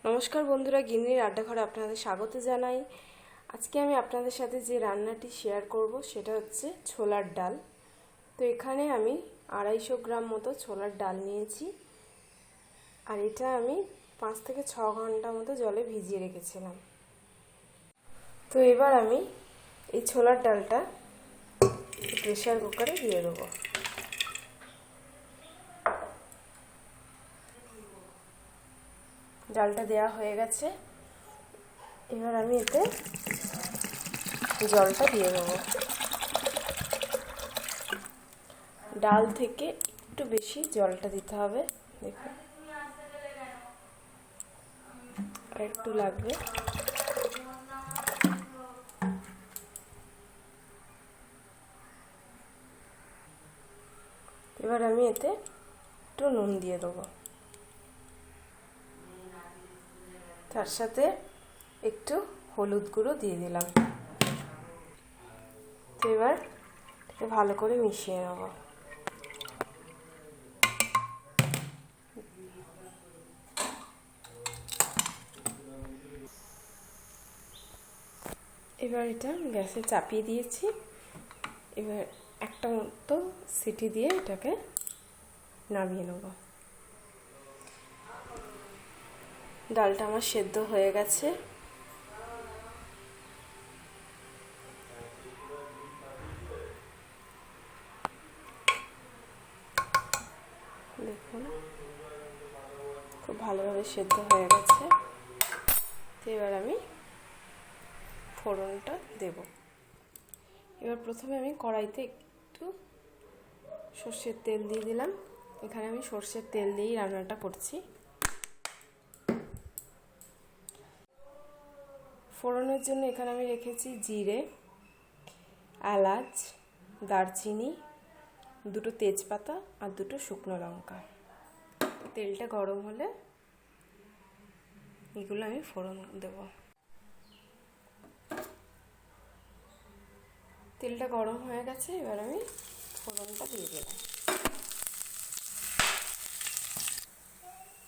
নমস্কার বন্ধুরা, গিন্নির আড্ডাঘরে আপনাদের স্বাগত জানাই। আজকে আমি আপনাদের সাথে যে রান্নাটি শেয়ার করব সেটা হচ্ছে ছোলার ডাল। তো এখানে আমি 250 গ্রাম মতো ছোলার ডাল নিয়েছি, আর এটা আমি 5 থেকে 6 ঘন্টা মতো জলে ভিজিয়ে রেখেছিলাম। তো এবার আমি এই ছোলার ডালটা প্রেসার কুকারে দিয়ে দেবো। ডালটা দেওয়া হয়ে গেছে, এবার আমি এতে জলটা দিয়ে দেবো। ডাল থেকে একটু বেশি জলটা দিতে হবে, দেখুন আর একটু লাগবে। এবার আমি এতে একটু নুন দিয়ে দেবো, তার সাথে একটু হলুদ গুঁড়ো দিয়ে দিলাম। তো এবার এটাকে ভালো করে মিশিয়ে নেব। এবার এটা গ্যাসে চাপিয়ে দিয়েছি। এবার একটা মতো সিটি দিয়ে এটাকে নামিয়ে নেব। ডালটা আমার সেদ্ধ হয়ে গেছে। দেখুন খুব ভালোভাবে সেদ্ধ হয়ে গেছে। তো এবার আমি ফোড়নটা দেব। এবার প্রথমে আমি কড়াইতে একটু সর্ষের তেল দিয়ে দিলাম। এখানে আমি সর্ষের তেল দিয়েই রান্নাটা করছি। ফোড়নের জন্য এখানে আমি রেখেছি জিরে, এলাচ, দারচিনি, 2টো তেজপাতা আর 2টো শুকনো লঙ্কা। তেলটা গরম হলে এগুলো আমি ফোড়ন দেব। তেলটা গরম হয়ে গেছে, এবার আমি ফোড়নটা দিয়ে দিলাম।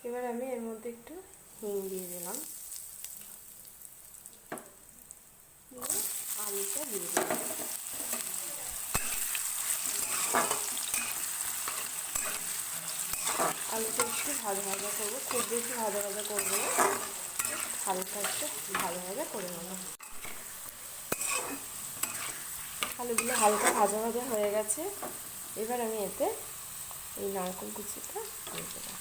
এবার আমি এর মধ্যে একটু হিং দিয়ে দিলাম, আলুটা দিয়ে দিলাম। আলুটা একটু ভাজা ভাজা করবো, খুব বেশি ভাজা ভাজা করবো না, হালকা একটু ভাজা ভাজা করে নেব। আলুগুলো হালকা ভাজা ভাজা হয়ে গেছে। এবার আমি এতে এই নারকেল কুচিটা দিয়ে দেবো।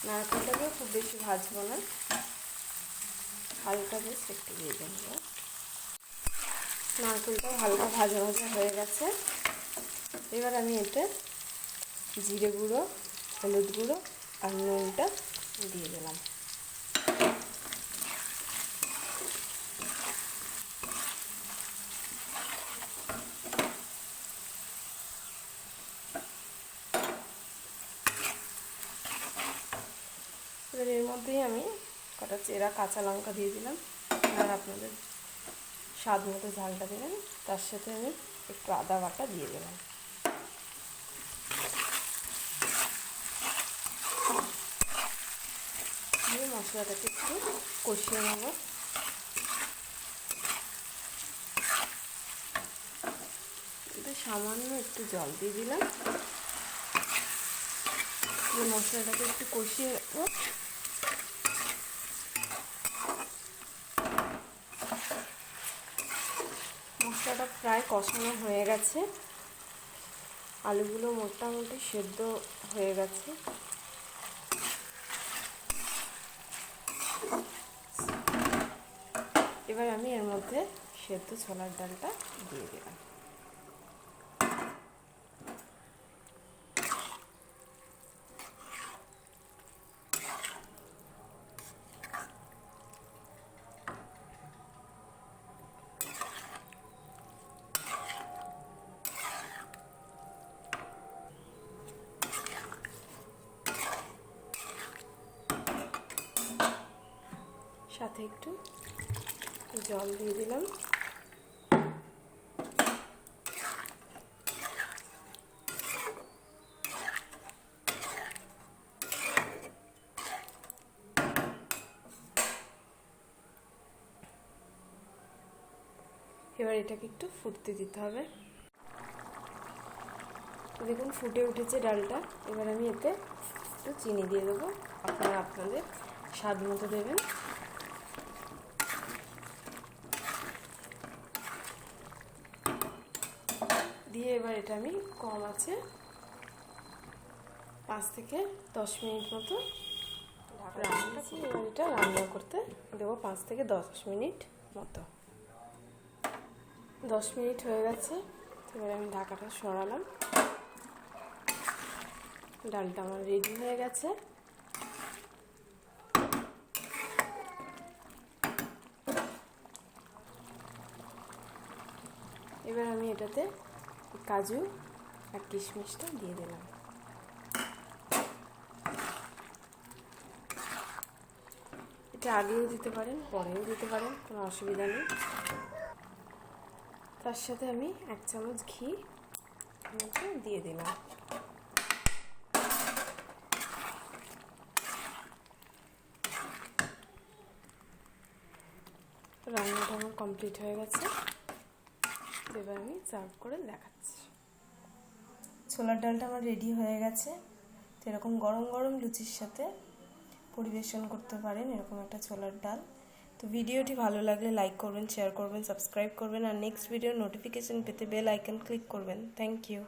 নারকেলটাকে খুব বেশি ভাজবো না, হালকা বেশ একটু দিয়ে দেবো। নারকেলটাও হালকা ভাজা ভাজা হয়ে গেছে। এবার আমি এতে জিরে গুঁড়ো, হলুদ গুঁড়ো আর নুনটা দিয়ে দিলাম। এবার এর মধ্যেই আমি কটা চেরা কাঁচা লঙ্কা দিয়ে দিলাম, আর আপনাদের স্বাদ মতো ঝালটা দিলেন। তার সাথে আমি একটু আদা বাটা দিয়ে দিলাম। দিয়ে মশলাটাকে একটু কষিয়ে নেব। এটা সামান্য একটু জল দিয়ে দিলাম, দিয়ে মশলাটাকে একটু কষিয়ে নেব। মশলাটা প্রায় কষানো হয়ে গেছে, আলুগুলো মোটামুটি সেদ্ধ হয়ে গেছে। এবার আমি এর মধ্যে সেদ্ধ ছোলার ডালটা দিয়ে দিলাম। সাথে একটু জল দিয়ে দিলাম। এবার এটাকে একটু ফুটতে দিতে হবে। দেখুন ফুটে উঠেছে ডালটা। এবার আমি এতে একটু চিনি দিয়ে দেবো, আপনারা আপনাদের স্বাদ মতো দেবেন। দিয়ে এবার এটা আমি কম আছে 5 থেকে 10 মিনিট মতো রান্নাটা, এবার এটা রান্না করতে দেবো 5 থেকে 10 মিনিট মতো। 10 মিনিট হয়ে গেছে। এবার আমি ঢাকাটা সরালাম। ডালটা আমার রেডি হয়ে গেছে। এবার আমি এটাতে কাজু আর কিশমিশটা দিয়ে দিলাম। এটা আগেও দিতে পারেন, পরেও দিতে পারেন, কোনো অসুবিধা নেই। তার সাথে আমি 1 চামচ ঘি দিয়ে দিলাম। রান্নাটা আমার কমপ্লিট হয়ে গেছে। এবার আমি সার্ভ করে দেখাচ্ছি। ছোলার ডালটা আমার রেডি হয়ে গেছে। তো এরকম গরম গরম লুচির সাথে পরিবেশন করতে পারেন এরকম একটা ছোলার ডাল। তো ভিডিওটি ভালো লাগলে লাইক করবেন, শেয়ার করবেন, সাবস্ক্রাইব করবেন আর নেক্সট ভিডিওর নোটিফিকেশন পেতে বেল আইকন ক্লিক করবেন। Thank you.